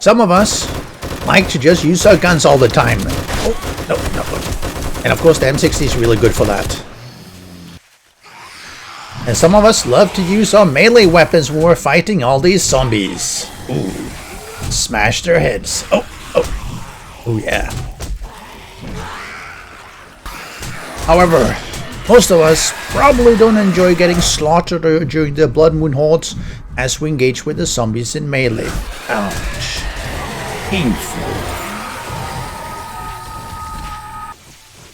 Some of us like to just use our guns all the time. Oh, no, no. And of course the M60 is really good for that. And some of us love to use our melee weapons when we're fighting all these zombies. Ooh. Smash their heads. Oh, oh. Oh yeah. However, most of us probably don't enjoy getting slaughtered during the Blood Moon Hordes as we engage with the zombies in melee. Ouch. Painful.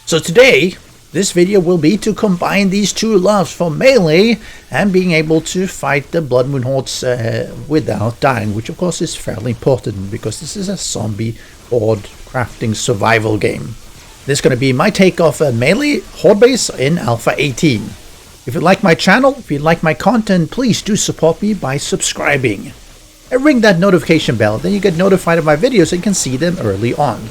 So today, this video will be to combine these two loves for melee and being able to fight the Blood Moon Hordes without dying, which of course is fairly important because this is a zombie horde crafting survival game. This is going to be my take of a melee horde base in Alpha 18. If you like my channel, if you like my content, please do support me by subscribing. And ring that notification bell, then you get notified of my videos and can see them early on.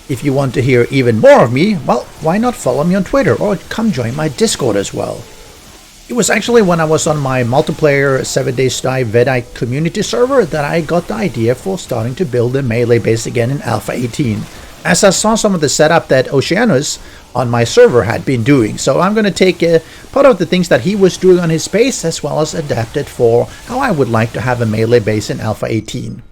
If you want to hear even more of me, well, why not follow me on Twitter or come join my Discord as well. It was actually when I was on my multiplayer 7 Days to Die Veddite community server that I got the idea for starting to build a melee base again in Alpha 18. As I saw some of the setup that Oceanus on my server had been doing. So I'm going to take part of the things that he was doing on his base as well as adapt it for how I would like to have a melee base in Alpha 18.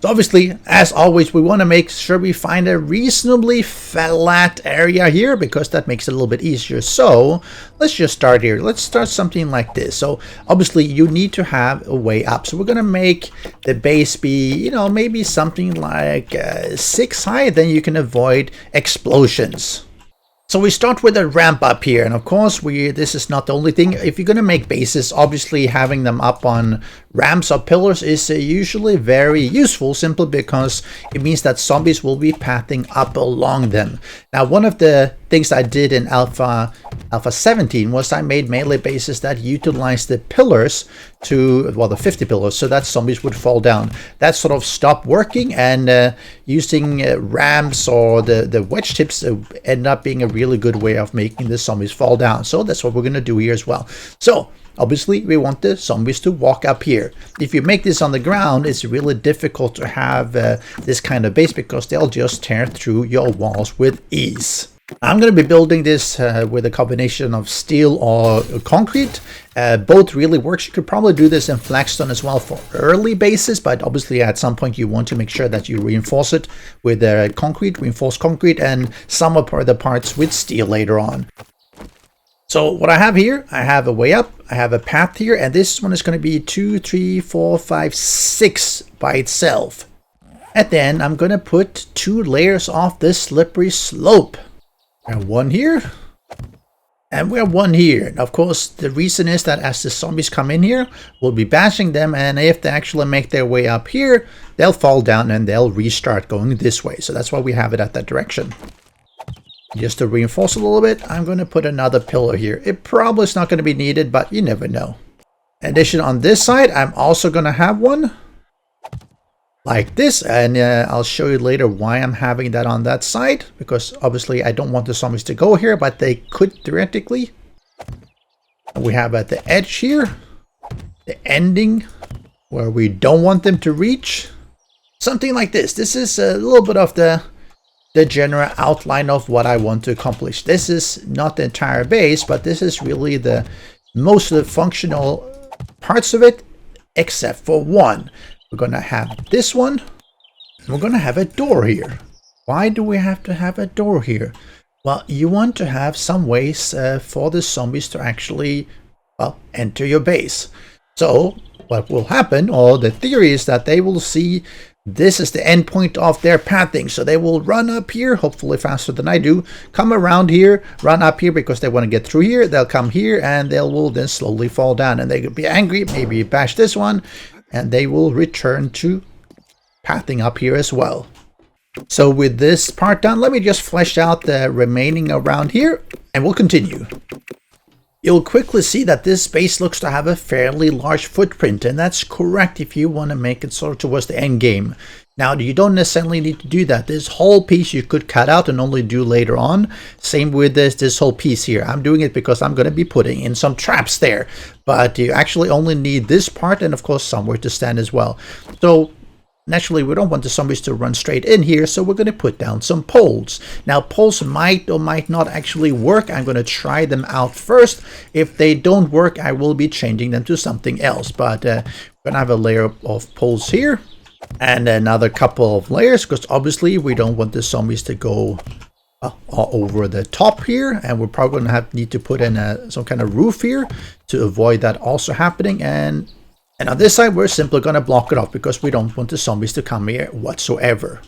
So obviously, as always, we want to make sure we find a reasonably flat area here because that makes it a little bit easier. So let's just start here. Let's start something like this. So obviously you need to have a way up. So we're going to make the base be, you know, maybe something like 6 high. Then you can avoid explosions. So we start with a ramp up here, and of course this is not the only thing. If you're going to make bases, obviously having them up on ramps or pillars is usually very useful, simply because it means that zombies will be pathing up along them. Now, one of the things I did in Alpha 17 was I made melee bases that utilized the pillars to, well, the 50 pillars, so that zombies would fall down. That sort of stopped working, and using ramps or the wedge tips end up being a really good way of making the zombies fall down. So that's what we're going to do here as well. So obviously we want the zombies to walk up here. If you make this on the ground, it's really difficult to have this kind of base because they'll just tear through your walls with ease. I'm going to be building this with a combination of steel or concrete. Both really works. You could probably do this in flagstone as well for early bases, but obviously at some point you want to make sure that you reinforce it with reinforced concrete, and some of the parts with steel later on. So what I have here, I have a way up, I have a path here, and this one is going to be 2, 3, 4, 5, 6 by itself. And then I'm going to put 2 layers off this slippery slope. We have one here, and we have one here. And of course, the reason is that as the zombies come in here, we'll be bashing them, and if they actually make their way up here, they'll fall down and they'll restart going this way. So that's why we have it at that direction. Just to reinforce a little bit, I'm going to put another pillar here. It probably is not going to be needed, but you never know. In addition, on this side, I'm also going to have one like this, and I'll show you later why I'm having that on that side, because obviously I don't want the zombies to go here, but they could theoretically. And we have at the edge here the ending where we don't want them to reach, something like this. This is a little bit of the general outline of what I want to accomplish. This is not the entire base, but this is really the most of the functional parts of it, except for one. We're going to have this one, and we're going to have a door here. Why do we have to have a door here? Well, you want to have some ways for the zombies to actually, well, enter your base. So what will happen, or the theory is that they will see this is the end point of their pathing. So they will run up here, hopefully faster than I do, come around here, run up here because they want to get through here. They'll come here and they will then slowly fall down, and they could be angry, maybe bash this one, and they will return to pathing up here as well. So with this part done, let me just flesh out the remaining around here, and we'll continue. You'll quickly see that this base looks to have a fairly large footprint, and that's correct if you want to make it sort of towards the end game. Now, you don't necessarily need to do that. This whole piece you could cut out and only do later on. Same with this whole piece here. I'm doing it because I'm going to be putting in some traps there. But you actually only need this part and, of course, somewhere to stand as well. So naturally we don't want the zombies to run straight in here, so we're going to put down some poles. Now poles might or might not actually work. I'm going to try them out first. If they don't work, I will be changing them to something else, but we're going to have a layer of poles here and another couple of layers, because obviously we don't want the zombies to go over the top here, and we're probably going to need to put in some kind of roof here to avoid that also happening. And on this side, we're simply going to block it off because we don't want the zombies to come here whatsoever.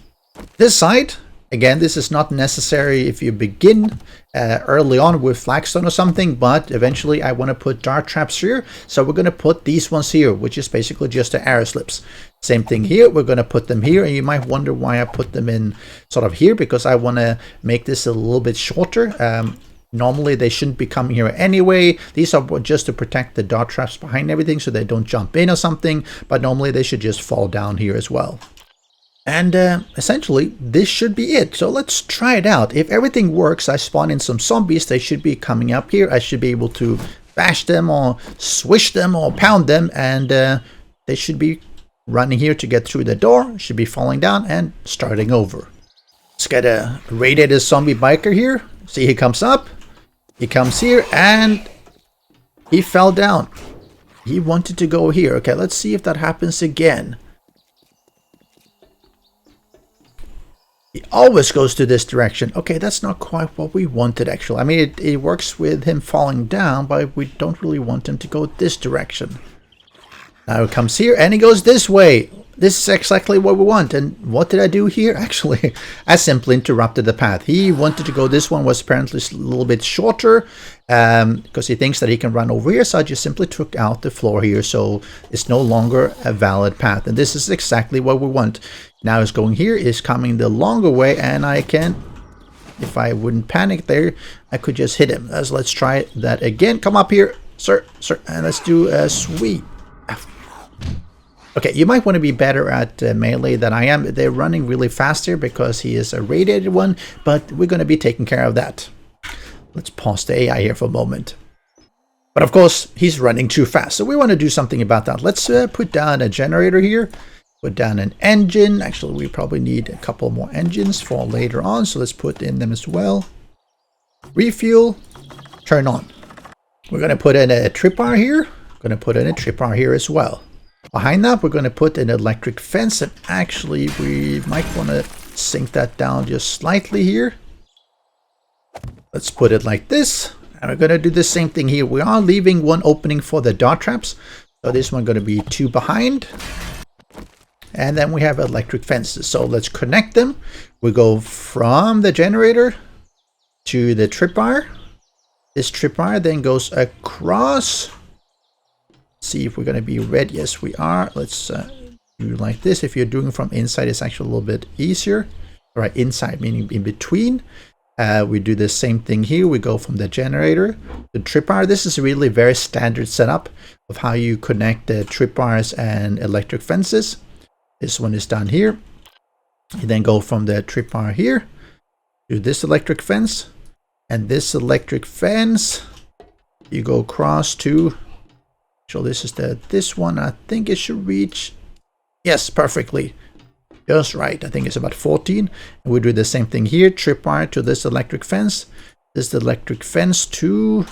This side, again, this is not necessary if you begin early on with flagstone or something, but eventually I want to put dart traps here. So we're going to put these ones here, which is basically just the arrow slips. Same thing here, we're going to put them here, and you might wonder why I put them in sort of here, because I want to make this a little bit shorter. Normally they shouldn't be coming here anyway. These are just to protect the dart traps behind everything so they don't jump in or something, but normally they should just fall down here as well. And essentially this should be it. So let's try it out. If everything works, I spawn in some zombies. They should be coming up here. I should be able to bash them or swish them or pound them, and they should be running here to get through the door, should be falling down and starting over. Let's get a radiated zombie biker here. See, he comes up. He comes here and he fell down. He wanted to go here. Okay, let's see if that happens again. He always goes to this direction. Okay, that's not quite what we wanted actually. I mean, it works with him falling down, but we don't really want him to go this direction. Now he comes here and he goes this way. This is exactly what we want. And what did I do here? Actually, I simply interrupted the path. He wanted to go this one, was apparently a little bit shorter because he thinks that he can run over here. So I just simply took out the floor here, so it's no longer a valid path. And this is exactly what we want. Now he's going here, is coming the longer way, and I can, if I wouldn't panic there, I could just hit him. So let's try that again. Come up here, sir, and let's do a sweep. Okay, you might want to be better at melee than I am. They're running really fast here because he is a radiated one, but we're going to be taking care of that. Let's pause the AI here for a moment. But of course, he's running too fast, so we want to do something about that. Let's put down a generator here, put down an engine. Actually, we probably need a couple more engines for later on, so let's put in them as well. Refuel, turn on. We're going to put in a tripwire here. We're going to put in a tripwire here as well. Behind that, we're going to put an electric fence, and actually we might want to sink that down just slightly here. Let's put it like this, and we're going to do the same thing here. We are leaving one opening for the dart traps, so this one going to be 2 behind. And then we have electric fences, so let's connect them. We go from the generator to the tripwire. This tripwire then goes across. See if we're going to be red. Yes, we are. Let's do like this. If you're doing from inside, it's actually a little bit easier. All right, inside meaning in between. We do the same thing here. We go from the generator to tripwire. This is really a very standard setup of how you connect the tripwires and electric fences. This one is down here. You then go from the tripwire here to this electric fence, and this electric fence you go across to. So this is this one. I think it should reach, yes, perfectly, just right. I think it's about 14. And we do the same thing here. Tripwire to this electric fence. This electric fence to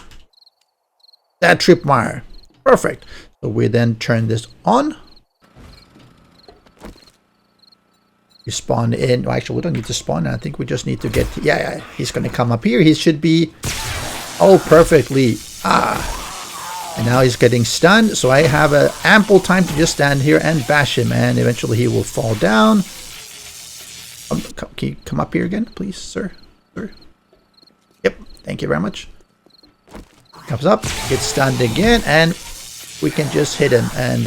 that tripwire. Perfect. So we then turn this on. You spawn in. Well, actually, we don't need to spawn. I think we just need to get. Yeah. He's going to come up here. He should be. Oh, perfectly. And now he's getting stunned, so I have ample time to just stand here and bash him, and eventually he will fall down. Can you come up here again, please, sir? Yep, thank you very much. Comes up, gets stunned again, and we can just hit him, and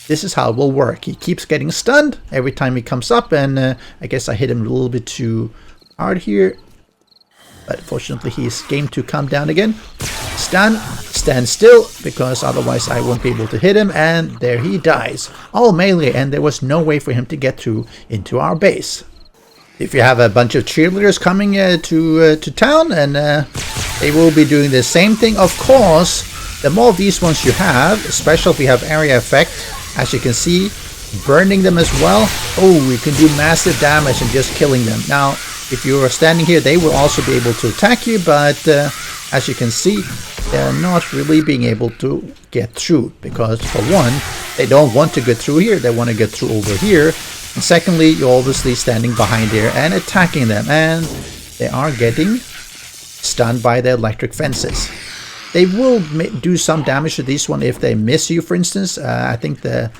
this is how it will work. He keeps getting stunned every time he comes up, and I guess I hit him a little bit too hard here. But fortunately, he's game to come down again. Stand still, because otherwise I won't be able to hit him, and there he dies. All melee, and there was no way for him to get through into our base. If you have a bunch of cheerleaders coming to town, and they will be doing the same thing, of course. The more of these ones you have, especially if you have area effect, as you can see, burning them as well. Oh, we can do massive damage and just killing them. Now, if you are standing here, they will also be able to attack you, but as you can see, they're not really being able to get through, because for one, they don't want to get through here, they want to get through over here, and secondly, you're obviously standing behind there and attacking them, and they are getting stunned by the electric fences. They will do some damage to this one if they miss you, for instance. I think the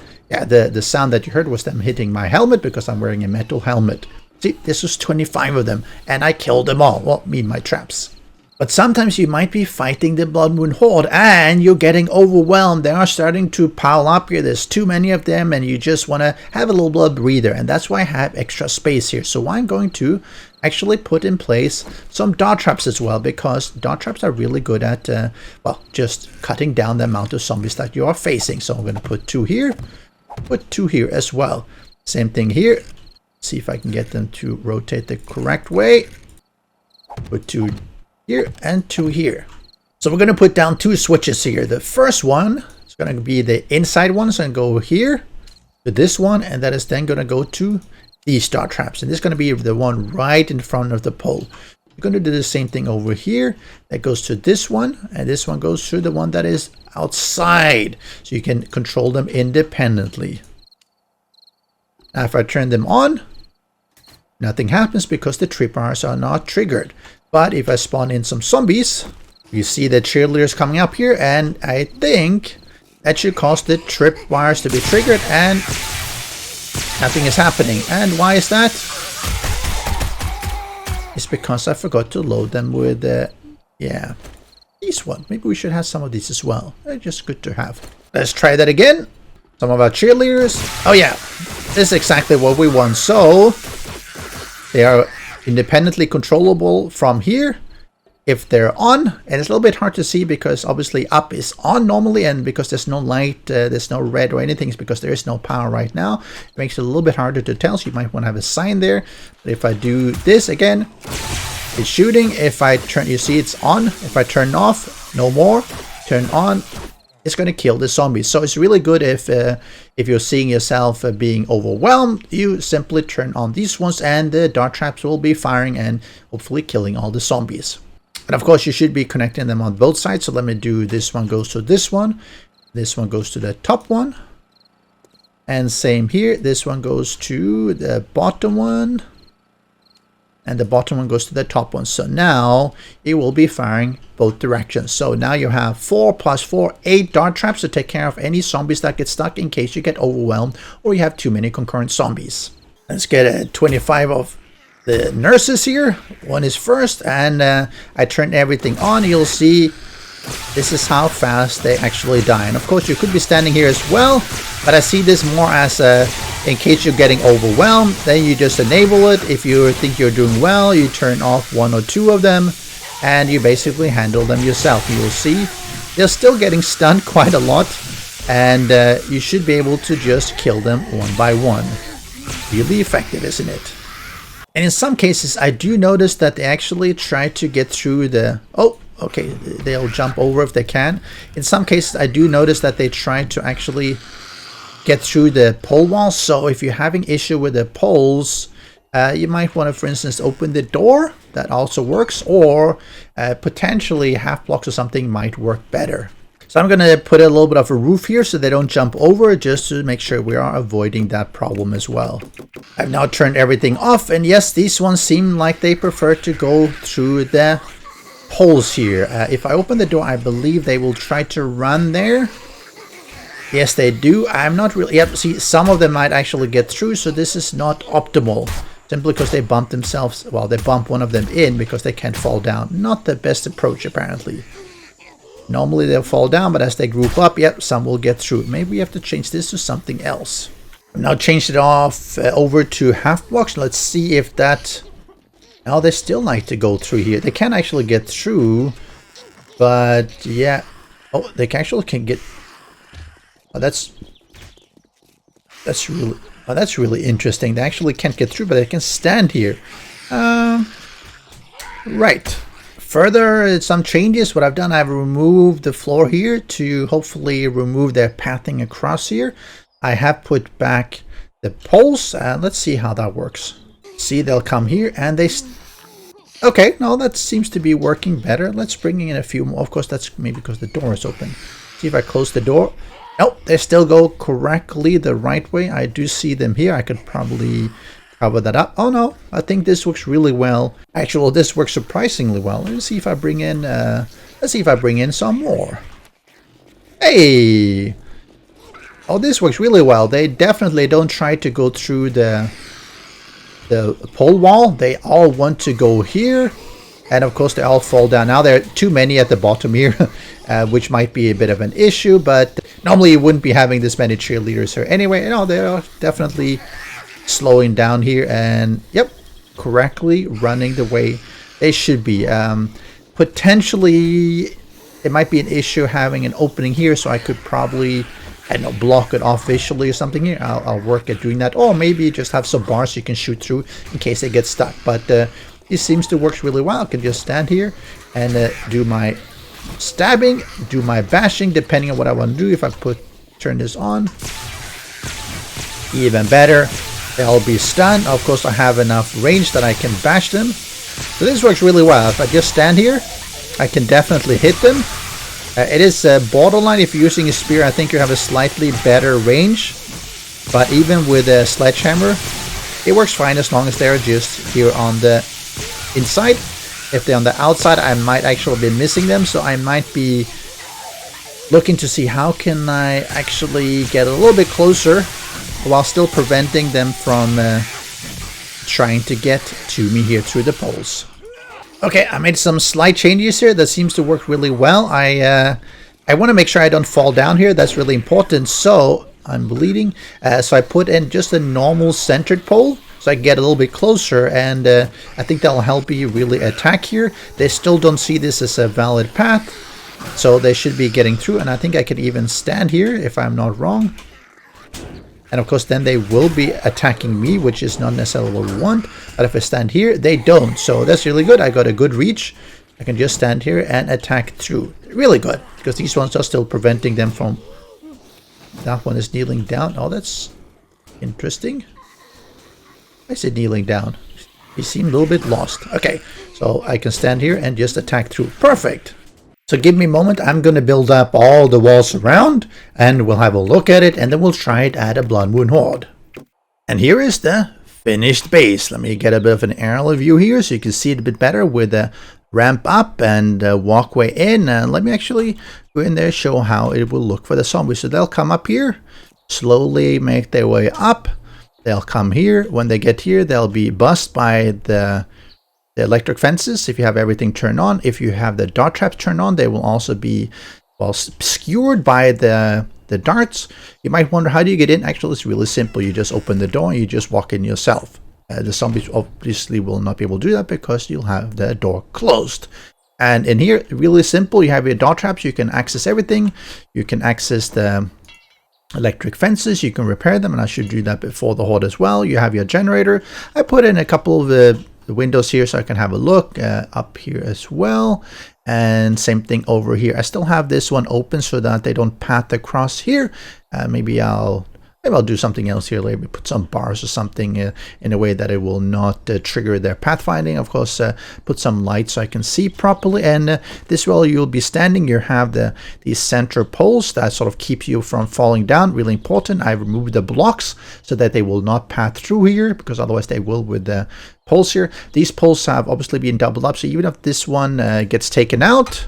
sound that you heard was them hitting my helmet, because I'm wearing a metal helmet. See, this was 25 of them, and I killed them all. Well, me and my traps. But sometimes you might be fighting the Blood Moon Horde, and you're getting overwhelmed. They are starting to pile up here. There's too many of them, and you just want to have a little blood breather. And that's why I have extra space here. So I'm going to actually put in place some dart traps as well, because dart traps are really good at, well, just cutting down the amount of zombies that you are facing. So I'm going to put 2 here, put 2 here as well. Same thing here. See if I can get them to rotate the correct way. Put 2 here and 2 here. So we're going to put down 2 switches here. The first one is going to be the inside one. So I'm going to go here to this one, and that is then going to go to these dart traps. And this is going to be the one right in front of the pole. We're going to do the same thing over here. That goes to this one, and this one goes to the one that is outside. So you can control them independently. Now if I turn them on, nothing happens because the tripwires are not triggered. But if I spawn in some zombies, you see the cheerleaders coming up here, and I think that should cause the tripwires to be triggered, and nothing is happening. And why is that? It's because I forgot to load them with these one. Maybe we should have some of these as well. They're just good to have. Let's try that again. Some of our cheerleaders. Oh yeah, this is exactly what we want. So they are independently controllable from here if they're on, and it's a little bit hard to see because obviously up is on normally, and because there's no light, there's no red or anything, it's because there is no power right now. It makes it a little bit harder to tell, so you might want to have a sign there. But if I do this again, it's shooting. If I turn, you see it's on. If I turn off, no more. Turn on, it's going to kill the zombies. So it's really good if you're seeing yourself being overwhelmed, you simply turn on these ones, and the dart traps will be firing and hopefully killing all the zombies. And of course you should be connecting them on both sides. So let me do this one goes to this one goes to the top one, and same here, this one goes to the bottom one, and the bottom one goes to the top one. So now it will be firing both directions. So now you have 4 plus 4, 8 dart traps to take care of any zombies that get stuck in case you get overwhelmed or you have too many concurrent zombies. Let's get 25 of the nurses here. One is first, and I turn everything on. You'll see this is how fast they actually die. And of course you could be standing here as well, but I see this more as in case you're getting overwhelmed, then you just enable it. If you think you're doing well, you turn off 1 or 2 of them, and you basically handle them yourself. You will see they're still getting stunned quite a lot, and you should be able to just kill them one by one. Really effective, isn't it? And in some cases I do notice that they actually try to get through the okay, they'll jump over if they can. In some cases I do notice that they try to actually get through the pole walls. So if you're having issue with the poles, you might want to, for instance, open the door. That also works, or potentially half blocks or something might work better. So I'm going to put a little bit of a roof here so they don't jump over, just to make sure we are avoiding that problem as well. I've now turned everything off, and yes, these ones seem like they prefer to go through the poles here. If I open the door, I believe they will try to run there. Yes, they do. I'm not really... Yep, see, some of them might actually get through, so this is not optimal. Simply because they bump themselves... Well, they bump one of them in because they can't fall down. Not the best approach, apparently. Normally they'll fall down, but as they group up, yep, some will get through. Maybe we have to change this to something else. I've now changed it off over to half blocks. Let's see if that... Now they still like to go through here. They can actually get through, but yeah. Oh, they actually can get... Oh, that's really interesting. They actually can't get through, but they can stand here. Right. Further, some changes. What I've done, I've removed the floor here to hopefully remove their pathing across here. I have put back the poles. Let's see how that works. See, they'll come here and they... Okay, no, that seems to be working better. Let's bring in a few more. Of course, that's maybe because the door is open. See if I close the door. Nope, they still go correctly the right way. I do see them here. I could probably cover that up. Oh no, I think this works really well. Actually, well, this works surprisingly well. Let's see if I bring in some more. Hey! Oh, this works really well. They definitely don't try to go through the pole wall. They all want to go here. And of course, they all fall down. Now there are too many at the bottom here, which might be a bit of an issue. But normally you wouldn't be having this many cheerleaders here. Anyway, you know, they're definitely slowing down here. And yep, correctly running the way they should be. Potentially, it might be an issue having an opening here. So I could probably... I don't know, block it off visually or something here. I'll work at doing that. Or maybe just have some bars you can shoot through in case they get stuck. But it seems to work really well. I can just stand here and do my stabbing, do my bashing, depending on what I want to do. If I turn this on, even better. They'll be stunned. Of course, I have enough range that I can bash them. So this works really well. If I just stand here, I can definitely hit them. It is borderline. If you're using a spear, I think you have a slightly better range. But even with a sledgehammer, it works fine as long as they're just here on the inside. If they're on the outside, I might actually be missing them. So I might be looking to see how can I actually get a little bit closer while still preventing them from trying to get to me here through the poles. Okay, I made some slight changes here. That seems to work really well. I want to make sure I don't fall down here. That's really important. So I'm bleeding. So I put in just a normal centered pole so I can get a little bit closer. And I think that'll help me really attack here. They still don't see this as a valid path. So they should be getting through. And I think I could even stand here if I'm not wrong. And of course, then they will be attacking me, which is not necessarily what we want. But if I stand here, they don't. So that's really good. I got a good reach. I can just stand here and attack through. Really good. Because these ones are still preventing them from... That one is kneeling down. Oh, that's interesting. I said kneeling down. He seemed a little bit lost. Okay. So I can stand here and just attack through. Perfect. So give me a moment, I'm going to build up all the walls around, and we'll have a look at it, and then we'll try it at a Blood Moon Horde. And here is the finished base. Let me get a bit of an aerial view here, so you can see it a bit better with the ramp up and walkway in. And let me actually go in there, show how it will look for the zombies. So they'll come up here, slowly make their way up. They'll come here. When they get here, they'll be bussed by the electric fences if you have everything turned on. If you have the dart traps turned on, they will also be, well, skewered by the darts. You might wonder, how do you get in? Actually, it's really simple. You just open the door and you just walk in yourself. The zombies obviously will not be able to do that because you'll have the door closed. And in here, really simple. You have your dart traps. You can access everything. You can access the electric fences. You can repair them, and I should do that before the Horde as well. You have your generator. I put in a couple of the windows here so I can have a look up here as well, and same thing over here. I still have this one open so that they don't path across here. Maybe I'll do something else here later. Put some bars or something in a way that it will not trigger their pathfinding. Of course, put some light so I can see properly. And this way you'll be standing. You have these center poles that sort of keep you from falling down. Really important. I removed the blocks so that they will not path through here, because otherwise they will with the poles here. These poles have obviously been doubled up, so even if this one gets taken out,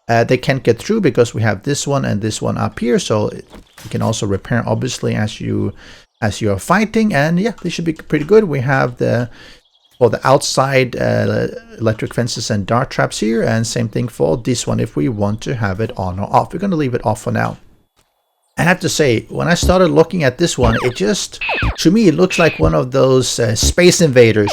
they can't get through because we have this one and this one up here. So you can also repair obviously as you are fighting. And yeah, they should be pretty good. We have the outside electric fences and dart traps here, and same thing for this one if we want to have it on or off. We're going to leave it off for now. I have to say, when I started looking at this one, it just, to me, it looks like one of those Space Invaders.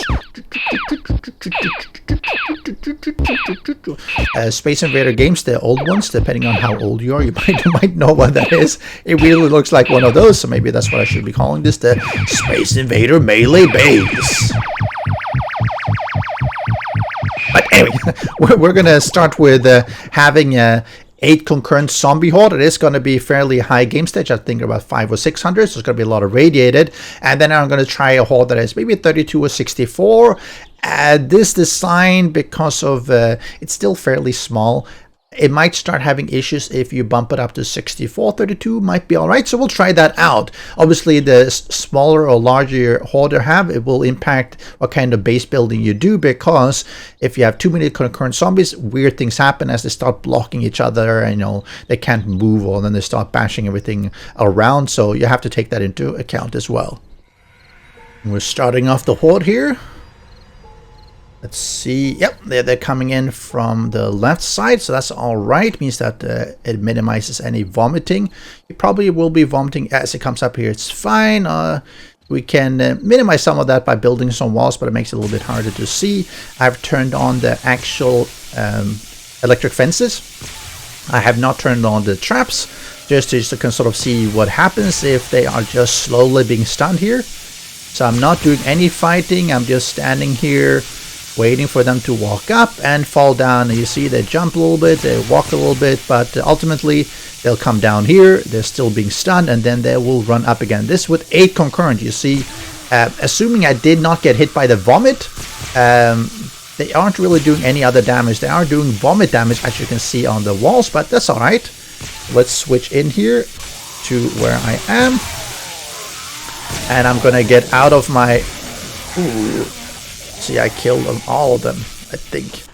Space Invader games, the old ones, depending on how old you are, you might know what that is. It really looks like one of those, so maybe that's what I should be calling this, the Space Invader Melee Base. But anyway, we're going to start with having a 8 concurrent zombie horde. It is going to be fairly high game stage. I think about 500 or 600. So it's going to be a lot of radiated. And then I'm going to try a horde that is maybe 32 or 64. This design, because of it's still fairly small, it might start having issues if you bump it up to 64. 32 might be all right, so we'll try that out. Obviously, the smaller or larger horde you have, it will impact what kind of base building you do, because if you have too many concurrent zombies, weird things happen as they start blocking each other, and they can't move, or then they start bashing everything around, so you have to take that into account as well. We're starting off the horde here. Let's see. Yep, they're coming in from the left side, so that's all right. Means that it minimizes any vomiting. You probably will be vomiting as it comes up here. It's fine. We can minimize some of that by building some walls, but it makes it a little bit harder to see. I've turned on the actual electric fences. I have not turned on the traps, just so you can sort of see what happens if they are just slowly being stunned here. So I'm not doing any fighting. I'm just standing here, waiting for them to walk up and fall down. And you see they jump a little bit, they walk a little bit, but ultimately they'll come down here. They're still being stunned, and then they will run up again. This with 8 concurrent, you see, assuming I did not get hit by the vomit, they aren't really doing any other damage. They are doing vomit damage, as you can see on the walls, but that's all right. Let's switch in here to where I am, and I'm gonna get out of my... Ooh. See, I killed them, all of them, I think.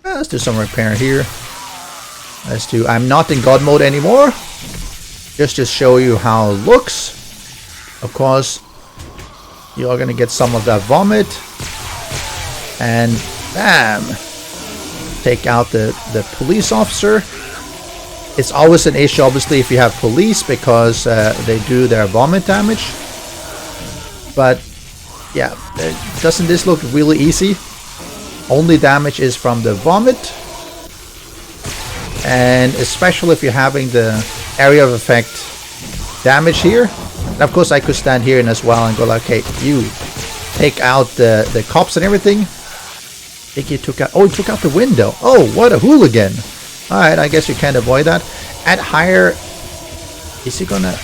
Let's do some repair here. I'm not in God mode anymore. Just to show you how it looks. Of course, you are going to get some of that vomit. And bam! Take out the police officer. It's always an issue, obviously, if you have police, because they do their vomit damage. But yeah, doesn't this look really easy? Only damage is from the vomit, and especially if you're having the area of effect damage here. And of course I could stand here and as well and go like, okay, you take out the cops and everything. I think he took out, oh, he took out the window. Oh, what a hooligan. Alright, I guess you can't avoid that. At higher, is he gonna...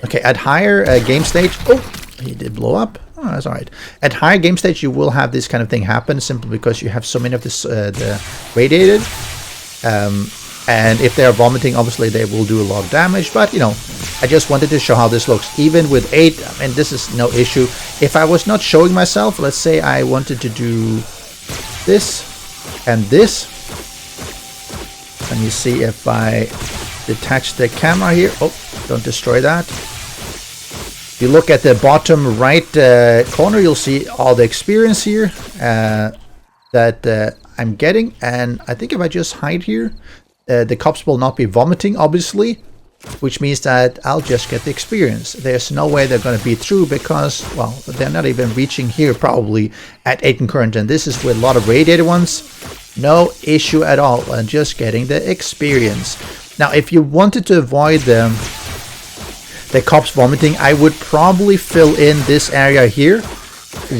Okay, at higher game stage, oh, he did blow up. Oh, that's all right. At higher game stage, you will have this kind of thing happen simply because you have so many of this the radiated. And if they are vomiting, obviously they will do a lot of damage. But, you know, I just wanted to show how this looks. Even with 8, I mean, this is no issue. If I was not showing myself, let's say I wanted to do this and this. Let me see if I detach the camera here. Oh, don't destroy that. If you look at the bottom right corner, you'll see all the experience here that I'm getting. And I think if I just hide here, the cops will not be vomiting, obviously, which means that I'll just get the experience. There's no way they're going to beat through because, well, they're not even reaching here probably at 8 concurrent. And this is with a lot of radiated ones. No issue at all. And just getting the experience. Now, if you wanted to avoid the cops vomiting, I would probably fill in this area here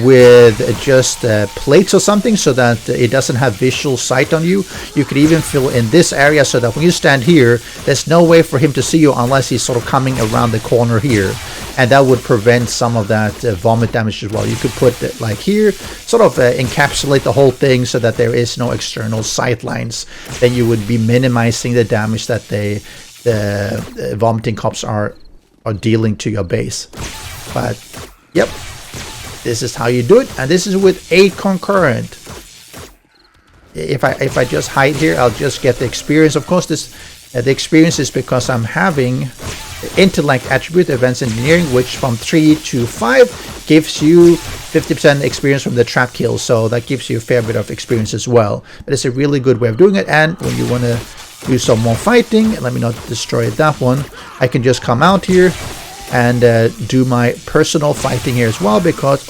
with just plates or something so that it doesn't have visual sight on you. You could even fill in this area so that when you stand here, there's no way for him to see you unless he's sort of coming around the corner here, and that would prevent some of that vomit damage as well. You could put it like here, sort of encapsulate the whole thing so that there is no external sight lines. Then you would be minimizing the damage that the vomiting cops are dealing to your base. But yep, this is how you do it, and this is with 8 concurrent. If I just hide here, I'll just get the experience. Of course, this the experience is because I'm having the intellect attribute, advanced engineering, which from 3 to 5 gives you 50% experience from the trap kills, so that gives you a fair bit of experience as well. But it's a really good way of doing it. And when you want to do some more fighting, let me not destroy that one, I can just come out here and do my personal fighting here as well, because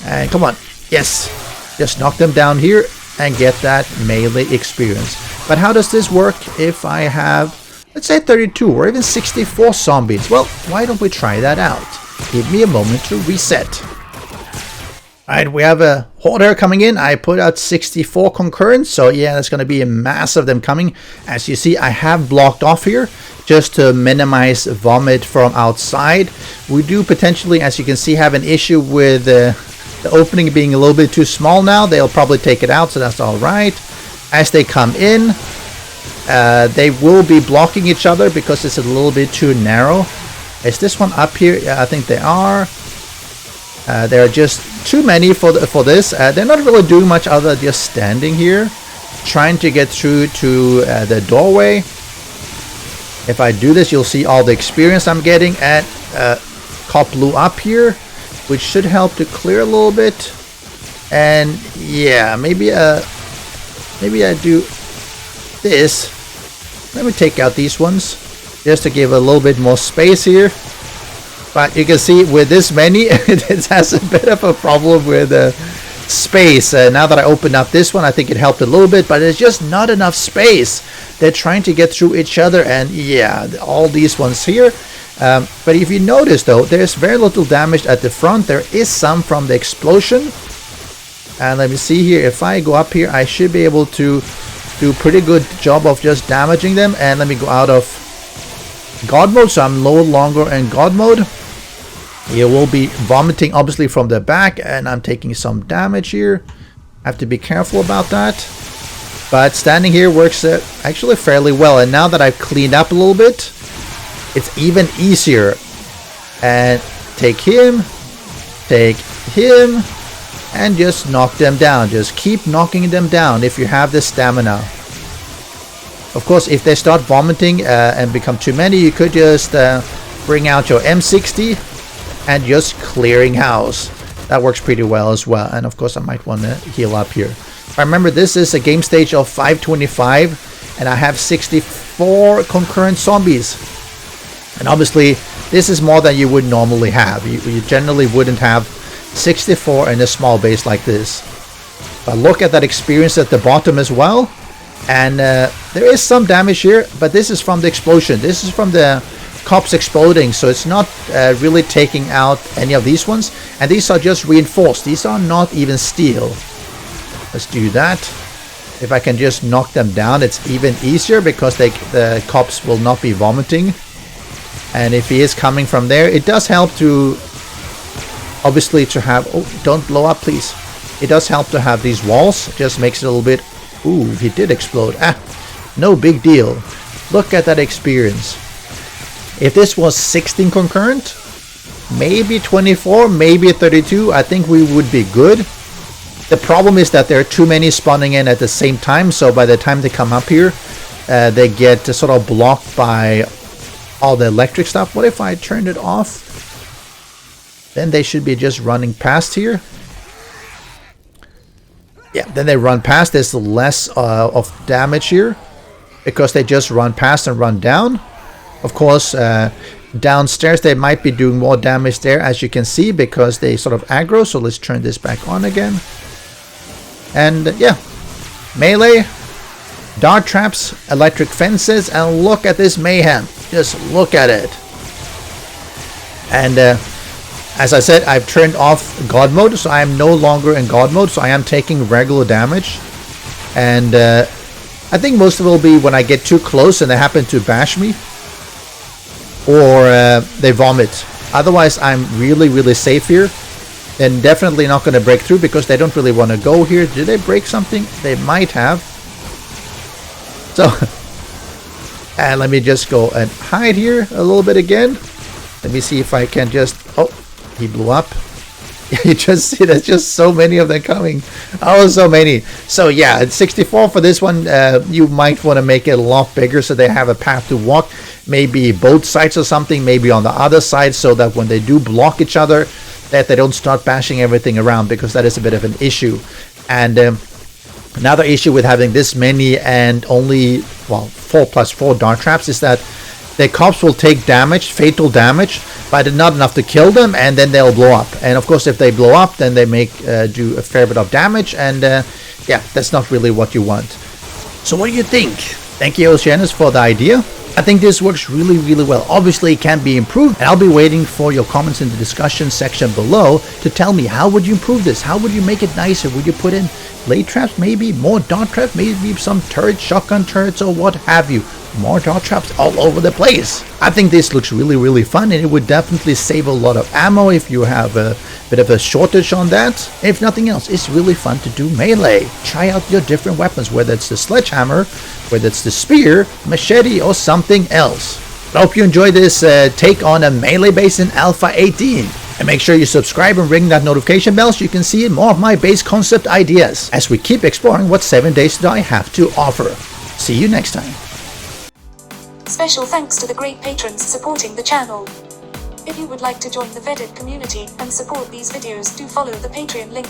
and come on, yes, just knock them down here and get that melee experience. But how does this work if I have, let's say, 32 or even 64 zombies? Well, why don't we try that out? Give me a moment to reset. Alright, we have a Hoarder coming in. I put out 64 concurrent, so yeah, there's going to be a mass of them coming. As you see, I have blocked off here just to minimize vomit from outside. We do potentially, as you can see, have an issue with the opening being a little bit too small now. They'll probably take it out, so that's alright. As they come in, they will be blocking each other because it's a little bit too narrow. Is this one up here? Yeah, I think they are. There are just too many for this. They're not really doing much other than just standing here, trying to get through to the doorway. If I do this, you'll see all the experience I'm getting. And cop blew up here, which should help to clear a little bit. And yeah, maybe I do this. Let me take out these ones just to give a little bit more space here. But you can see with this many, it has a bit of a problem with space. Now that I opened up this one, I think it helped a little bit, but there's just not enough space. They're trying to get through each other, and yeah, all these ones here. But if you notice though, there's very little damage at the front. There is some from the explosion. And let me see here, if I go up here, I should be able to do a pretty good job of just damaging them. And let me go out of God mode, so I'm no longer in God mode. You will be vomiting obviously from the back, and I'm taking some damage here. I have to be careful about that. But standing here works actually fairly well. And now that I've cleaned up a little bit, it's even easier. And take him, and just knock them down. Just keep knocking them down if you have the stamina. Of course, if they start vomiting and become too many, you could just bring out your M60 and just clearing house. That works pretty well as well. And of course, I might want to heal up here. Remember, this is a game stage of 525, and I have 64 concurrent zombies. And obviously, this is more than you would normally have. You generally wouldn't have 64 in a small base like this. But look at that experience at the bottom as well. And there is some damage here, but this is from the explosion. This is from the cops exploding, so it's not really taking out any of these ones. And these are just reinforced. These are not even steel. Let's do that. If I can just knock them down, it's even easier because the cops will not be vomiting. And if he is coming from there, it does help to obviously to have... Oh, don't blow up, please. It does help to have these walls. It just makes it a little bit... Ooh, he did explode. No big deal. Look at that experience. If this was 16 concurrent, maybe 24, maybe 32, I think we would be good. The problem is that there are too many spawning in at the same time, so by the time they come up here, they get sort of blocked by all the electric stuff. What if I turned it off? Then they should be just running past here. Yeah, then they run past. There's less of damage here because they just run past and run down. Of course, downstairs they might be doing more damage there, as you can see, because they sort of aggro. So let's turn this back on again. And yeah, melee, dart traps, electric fences, and look at this mayhem. Just look at it. And as I said, I've turned off God mode, so I am no longer in God mode, so I am taking regular damage. And I think most of it will be when I get too close and they happen to bash me, or they vomit. Otherwise, I'm really, really safe here. And definitely not going to break through because they don't really want to go here. Did they break something? They might have. So, and let me just go and hide here a little bit again. Let me see if I can just... Oh, he blew up. You just see there's just so many of them coming. Oh, so many. So yeah, it's 64 for this one. You might want to make it a lot bigger so they have a path to walk. Maybe both sides or something. Maybe on the other side, so that when they do block each other, that they don't start bashing everything around, because that is a bit of an issue. And another issue with having this many and only, well, 4+4 dart traps is that the cops will take damage, fatal damage, but not enough to kill them, and then they'll blow up. And of course, if they blow up, then they do a fair bit of damage, and yeah, that's not really what you want. So what do you think? Thank you, Oceanus, for the idea. I think this works really well. Obviously, it can be improved, and I'll be waiting for your comments in the discussion section below to tell me how would you improve this? How would you make it nicer? Would you put in blade traps, maybe more dart traps, maybe some turrets, shotgun turrets, or what have you? More dart traps all over the place. I think this looks really fun, and it would definitely save a lot of ammo if you have a bit of a shortage on that. If nothing else, it's really fun to do melee. Try out your different weapons, whether it's the sledgehammer, whether it's the spear, machete, or something else. I hope you enjoyed this take on a melee base in Alpha 18. And make sure you subscribe and ring that notification bell so you can see more of my base concept ideas as we keep exploring what 7 Days to Die have to offer. See you next time. Special thanks to the great patrons supporting the channel. If you would like to join the Veddite community and support these videos, do follow the Patreon link.